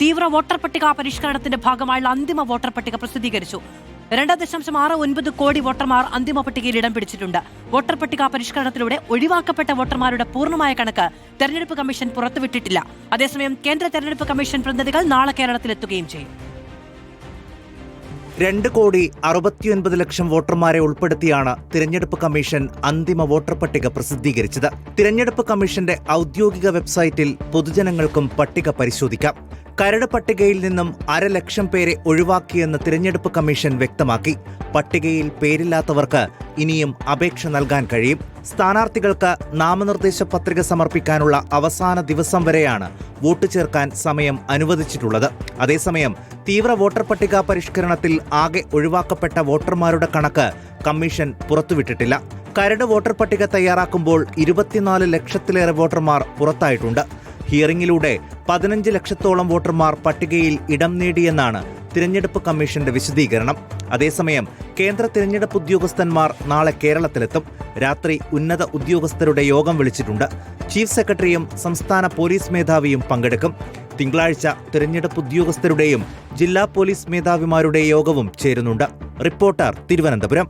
തീവ്ര വോട്ടർ പട്ടിക പരിഷ്കരണത്തിന്റെ ഭാഗമായുള്ള അന്തിമ വോട്ടർ പട്ടിക പ്രസിദ്ധീകരിച്ചു. 2.69 കോടി വോട്ടർമാർ അന്തിമ പട്ടികയിൽ ഇടം പിടിച്ചിട്ടുണ്ട്. വോട്ടർ പട്ടിക പരിഷ്കരണത്തിലൂടെ ഒഴിവാക്കപ്പെട്ട വോട്ടർമാരുടെ പൂർണ്ണമായ കണക്ക് തെരഞ്ഞെടുപ്പ് കമ്മീഷൻ പുറത്തുവിട്ടിട്ടില്ല. അതേസമയം കേന്ദ്ര തെരഞ്ഞെടുപ്പ് കമ്മീഷൻ പ്രതിനിധികൾ നാളെ കേരളത്തിലെത്തുകയും ചെയ്യും. 2,69,00,000 വോട്ടർമാരെ ഉൾപ്പെടുത്തിയാണ് തിരഞ്ഞെടുപ്പ് കമ്മീഷൻ അന്തിമ വോട്ടർ പട്ടിക പ്രസിദ്ധീകരിച്ചത്. തിരഞ്ഞെടുപ്പ് കമ്മീഷന്റെ ഔദ്യോഗിക വെബ്സൈറ്റിൽ പൊതുജനങ്ങൾക്കും പട്ടിക പരിശോധിക്കാം. കരട് പട്ടികയിൽ നിന്നും 1,00,000 പേരെ ഒഴിവാക്കിയെന്ന് തിരഞ്ഞെടുപ്പ് കമ്മീഷൻ വ്യക്തമാക്കി. പട്ടികയിൽ പേരില്ലാത്തവർക്ക് ഇനിയും അപേക്ഷ നൽകാൻ കഴിയും. സ്ഥാനാർത്ഥികൾക്ക് നാമനിർദ്ദേശ പത്രിക സമർപ്പിക്കാനുള്ള അവസാന ദിവസം വരെയാണ് വോട്ട് ചേർക്കാൻ സമയം അനുവദിച്ചിട്ടുള്ളത്. അതേസമയം തീവ്ര വോട്ടർ പട്ടിക പരിഷ്കരണത്തിൽ ആകെ ഒഴിവാക്കപ്പെട്ട വോട്ടർമാരുടെ കണക്ക് കമ്മീഷൻ പുറത്തുവിട്ടിട്ടില്ല. കരട് വോട്ടർ പട്ടിക തയ്യാറാക്കുമ്പോൾ 24 ലക്ഷത്തിലേറെ വോട്ടർമാർ പുറത്തായിട്ടുണ്ട്. ഹിയറിംഗിലൂടെ 15 ലക്ഷത്തോളം വോട്ടർമാർ പട്ടികയിൽ ഇടം നേടിയെന്നാണ് തിരഞ്ഞെടുപ്പ് കമ്മീഷന്റെ വിശദീകരണം. അതേസമയം കേന്ദ്ര തിരഞ്ഞെടുപ്പ് ഉദ്യോഗസ്ഥന്മാർ നാളെ കേരളത്തിലെത്തും. രാത്രി ഉന്നത ഉദ്യോഗസ്ഥരുടെ യോഗം വിളിച്ചിട്ടുണ്ട്. ചീഫ് സെക്രട്ടറിയും സംസ്ഥാന പോലീസ് മേധാവിയും പങ്കെടുക്കും. തിങ്കളാഴ്ച തിരഞ്ഞെടുപ്പ് ഉദ്യോഗസ്ഥരുടെയും ജില്ലാ പോലീസ് മേധാവിമാരുടെ യോഗവും ചേരുന്നുണ്ട്. റിപ്പോർട്ടർ, തിരുവനന്തപുരം.